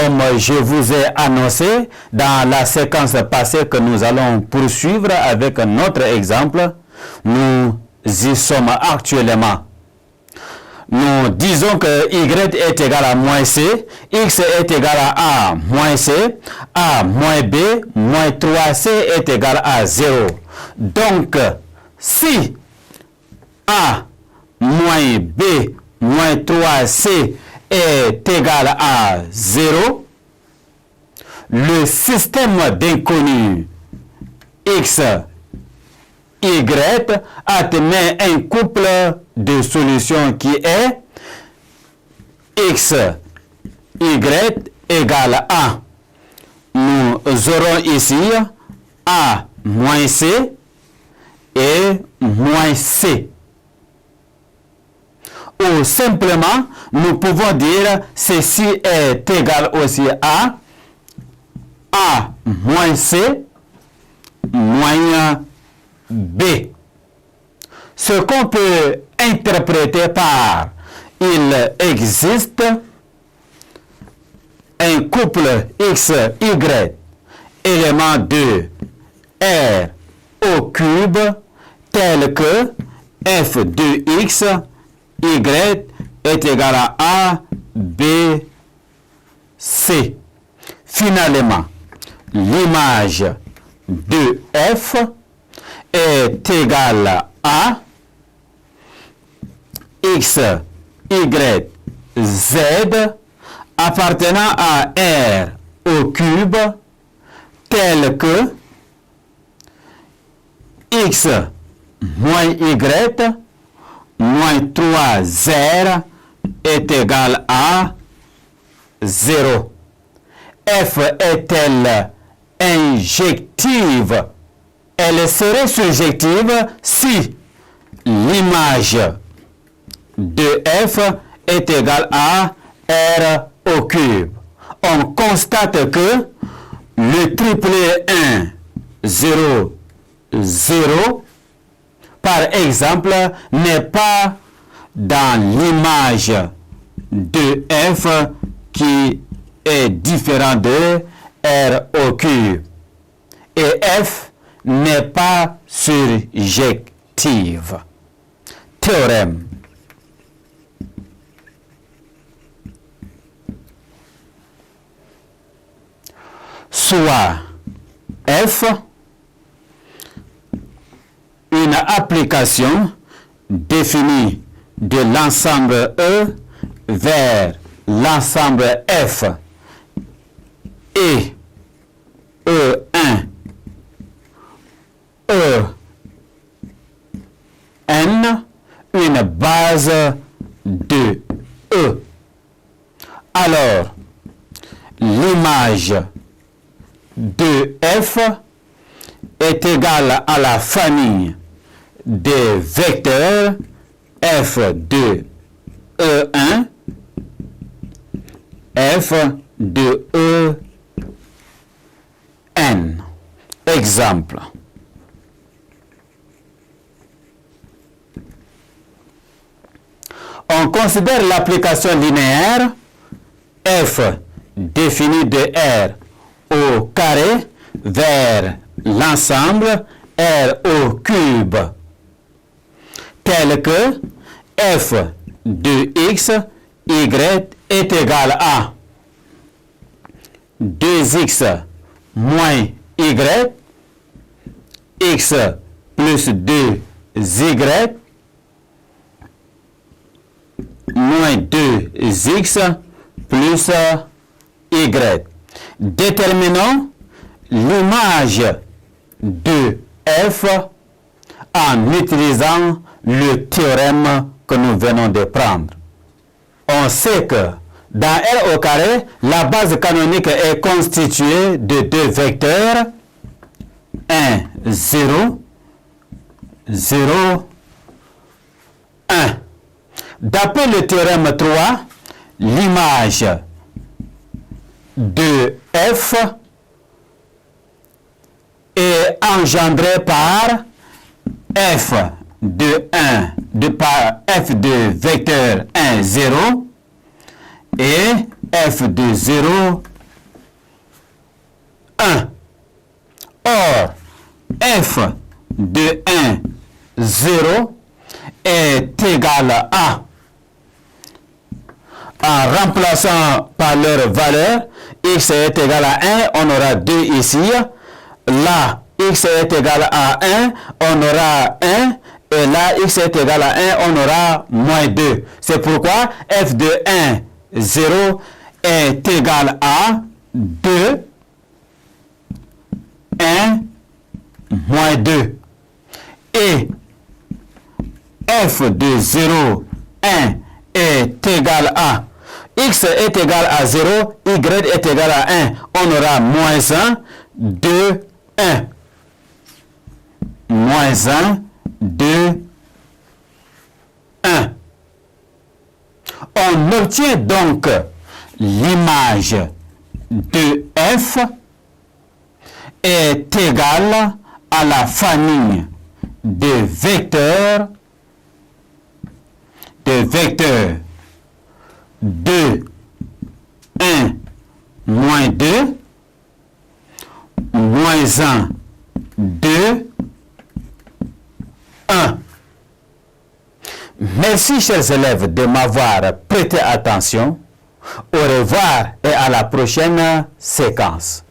comme je vous ai annoncé dans la séquence passée que nous allons poursuivre avec un autre exemple, nous y sommes actuellement. Nous disons que y est égal à moins c, x est égal à moins c, a moins b, moins 3c est égal à 0. Donc, si a moins b moins 3c est égal à 0, le système d'inconnus x, y admet un couple de solutions qui est x, y égale a. Nous aurons ici a moins c et moins c. Ou simplement, nous pouvons dire ceci est égal aussi à a moins c moins b. Ce qu'on peut interpréter par il existe un couple x, y, élément de R au cube, tel que f de x, y est égal à a, b, c. Finalement, l'image de f est égale à x, y, z appartenant à R au cube, tel que x moins y moins 3r est égal à 0. F est-elle injective? Elle serait surjective si l'image de f est égale à r au cube. On constate que le triplet 1, 0, 0, par exemple, n'est pas dans l'image de f qui est différent de r au cube. Et f n'est pas surjective. Théorème. Soit f, une application définie de l'ensemble E vers l'ensemble F et E1, En, une base de E. Alors, l'image de F est égale à la famille des vecteurs f de E1, f de En. Exemple. On considère l'application linéaire f définie de R au carré vers l'ensemble R au cube, tel que f de x, y est égal à 2x moins y, x plus 2y, moins 2x plus y. Déterminons l'image de f en utilisant le théorème que nous venons de prendre. On sait que dans R au carré, la base canonique est constituée de deux vecteurs 1, 0, 0, 1. D'après le théorème 3, l'image de f est engendrée par f de 1 par f de vecteur 1, 0 et f de 0, 1. Or, f de 1, 0 est égal à, en remplaçant par leur valeur, x est égal à 1, on aura 2 ici. Là, x est égal à 1, on aura 1. Et là, x est égal à 1, on aura moins 2. C'est pourquoi f de 1, 0 est égal à 2, 1, moins 2. Et f de 0, 1 est égal à, x est égal à 0, y est égal à 1. On aura moins 1, 2, 1. Moins 1, 2, 1. On obtient donc l'image de f est égale à la famille de vecteurs 2, 1, moins 2, moins 1, 2, 1. Merci, chers élèves, de m'avoir prêté attention. Au revoir et à la prochaine séquence.